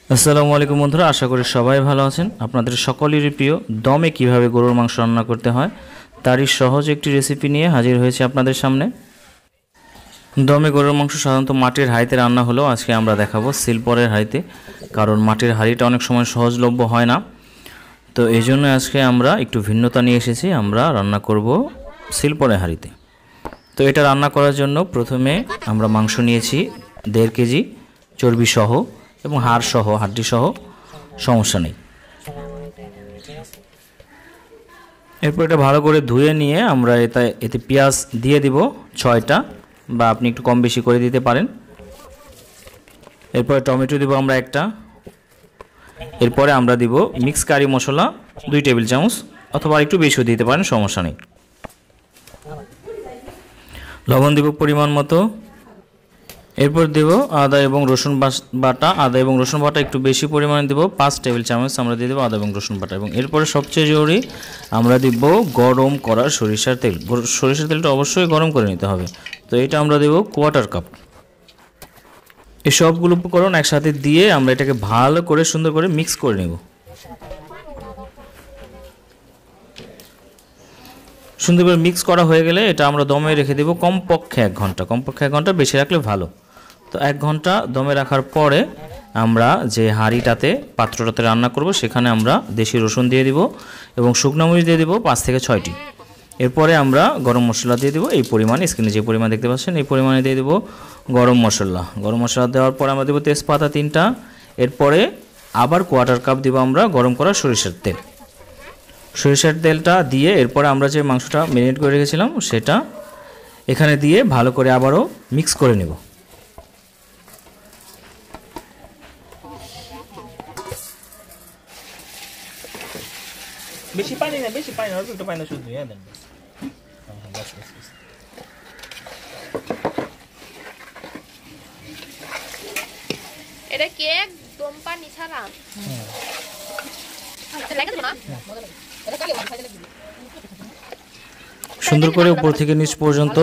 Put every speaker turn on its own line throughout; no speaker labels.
আসসালামু আলাইকুম বন্ধুরা, আশা করি সবাই ভালো আছেন। আপনাদের সকলেরই প্রিয় দমে কিভাবে গরুর মাংস রান্না করতে হয় তারই সহজ একটি রেসিপি নিয়ে হাজির হয়েছে আপনাদের সামনে। দমে গরুর মাংস সাধারণত মাটির হাঁড়িতে রান্না হলেও আজকে আমরা দেখাবো সিলপরের হাঁড়িতে, কারণ মাটির হাঁড়িটা অনেক সময় সহজলভ্য হয় না। তো এই জন্য আজকে আমরা একটু ভিন্নতা নিয়ে এসেছি, আমরা রান্না করব সিলপরের হাঁড়িতে। তো এটা রান্না করার জন্য প্রথমে আমরা মাংস নিয়েছি 1.5 কেজি চর্বি সহ এবং হাড় সহ, হাড্ডি সহ, সমস্যা নেই। এরপর এটা ভালো করে ধুয়ে নিয়ে আমরা এতে পেঁয়াজ দিয়ে দিব 6টা, বা আপনি একটু কম বেশি করে দিতে পারেন। এরপরে টমেটো দিব আমরা 1টা। এরপরে আমরা দিব মিক্স কারি মশলা 2 টেবিল চামচ, অথবা একটু বেশিও দিতে পারেন, সমস্যা নেই। লবণ দিব পরিমাণ মতো। এরপর দেব আদা এবং রসুন বাটা। আদা এবং রসুন বাটা একটু বেশি পরিমাণে দেব, 5 টেবিল চামচ আমরা দিয়ে দেবো আদা এবং রসুন বাটা। এবং এরপরে সবচেয়ে জরুরি আমরা দিব গরম করা সরিষার তেল। সরিষার তেলটা অবশ্যই গরম করে নিতে হবে। তো এটা আমরা দেব 1/4 কাপ। এই সবগুলো উপকরণ একসাথে দিয়ে আমরা এটাকে ভালো করে সুন্দর করে মিক্স করে নেব। সুন্দর করে মিক্স করা হয়ে গেলে এটা আমরা দমে রেখে দেব কমপক্ষে 1 ঘন্টা। কমপক্ষে 1 ঘন্টা, বেশি রাখলে ভালো। তো 1 ঘন্টা দমে রাখার পরে আমরা যে হাঁড়িটাতে, পাত্রটাতে রান্না করব সেখানে আমরা দেশি রসুন দিয়ে দিব এবং শুকনো মরিচ দিয়ে দিব 5 থেকে 6টি। এরপরে আমরা গরম মশলা দিয়ে দিব এই পরিমাণে, স্ক্রিনে যে পরিমাণ দেখতে পাচ্ছেন এই পরিমাণে দিয়ে দেব গরম মশলা। গরম মশলা দেওয়ার পরে আমরা দেব তেজপাতা 3টা। এরপরে আবার 1/4 কাপ দিব আমরা গরম করা সরিষার তেল। সরিষার তেলটা দিয়ে এরপরে আমরা যে মাংসটা ম্যারিনেট করে রেখেছিলাম সেটা এখানে দিয়ে ভালো করে আবারও মিক্স করে নেব। বেশি পানি না, বেশি পানি না, অল্প একটু পানি শুধু দিয়ে দেন।
এটা কি একদম পানি ছাড়া?
সুন্দর করে উপর থেকে নিচ পর্যন্ত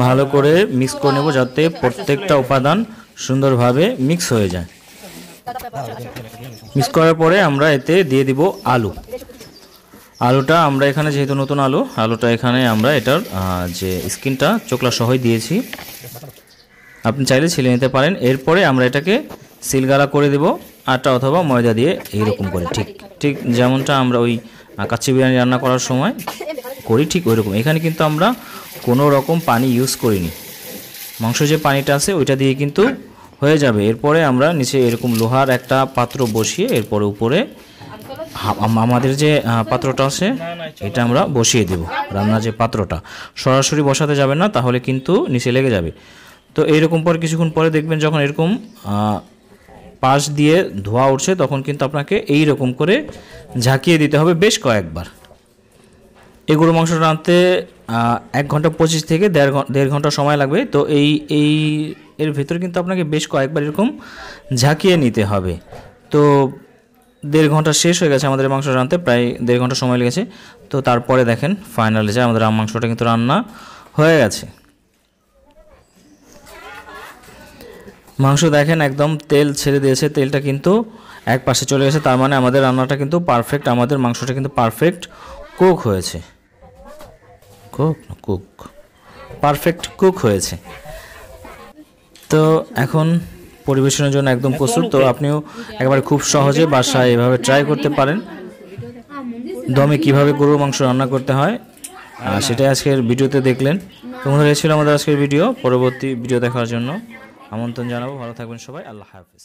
ভালো করে মিক্স করে নেব, যাতে প্রত্যেকটা উপাদান সুন্দরভাবে মিক্স হয়ে যায়। মিক্স করার পরে আমরা এতে দিয়ে দিব আলু। আলুটা আমরা এখানে যেহেতু নতুন আলুটা এখানে আমরা এটার যে স্কিনটা চোকলা সহই দিয়েছি, আপনি চাইলে ছিলে নিতে পারেন। এরপরে আমরা এটাকে সিলগালা করে দেব আটা অথবা ময়দা দিয়ে, এইরকম করে ঠিক যেমনটা আমরা ওই কাচ্চি বিরিয়ানি রান্না করার সময় করি, ঠিক ওই রকম। এখানে কিন্তু আমরা কোনো রকম পানি ইউজ করিনি, মাংস যে পানিটা আছে ওইটা দিয়ে কিন্তু হয়ে যাবে। এরপরে আমরা নিচে এরকম লোহার একটা পাত্র বসিয়ে এরপরে উপরে আমাদের যে পাত্রটা আছে এটা আমরা বসিয়ে দেব। রান্নার যে পাত্রটা সরাসরি বসাতে যাবে না, তাহলে কিন্তু নিচে লেগে যাবে। তো এইরকম পরে কিছুক্ষণ পরে দেখবেন যখন এরকম পাশ দিয়ে ধোয়া উঠছে, তখন কিন্তু আপনাকে এই রকম করে ঝাঁকিয়ে দিতে হবে বেশ কয়েকবার। এই গরু মাংস রাঁধতে 1 ঘন্টা 25 থেকে 1.5 ঘন্টা সময় লাগবে। তো এর ভিতরে কিন্তু আপনাকে বেশ কয়েকবার এরকম ঝাঁকিয়ে নিতে হবে। তো 1.5 ঘন্টা শেষ হয়ে গেছে আমাদের মাংস রাঁধতে, প্রায় 1.5 ঘন্টা সময় লেগেছে। তো তারপরে দেখেন ফাইনালি যে আমাদের মাংসটা কিন্তু রান্না হয়ে গেছে। মাংস দেখেন একদম তেল ছেড়ে দিয়েছে, তেলটা কিন্তু এক পাশে চলে গেছে, তার মানে আমাদের রান্নাটা কিন্তু পারফেক্ট, আমাদের মাংসটা কিন্তু পারফেক্ট কুক হয়েছে। পারফেক্ট কুক হয়েছে। তো এখন পরিবেশনের জন্য একদম প্রস্তুত। তো আপনিও একবার খুব সহজে বাসায় এভাবে ট্রাই করতে পারেন দমে কিভাবে গরুর মাংস রান্না করতে হয়, সেটাই আজকের ভিডিওতে দেখলেন। তো বন্ধুরা, এই ছিল আমাদের আজকের ভিডিও। পরবর্তী ভিডিও দেখার জন্য আমন্ত্রণ জানাবো। ভালো থাকবেন সবাই, আল্লাহ হাফেজ।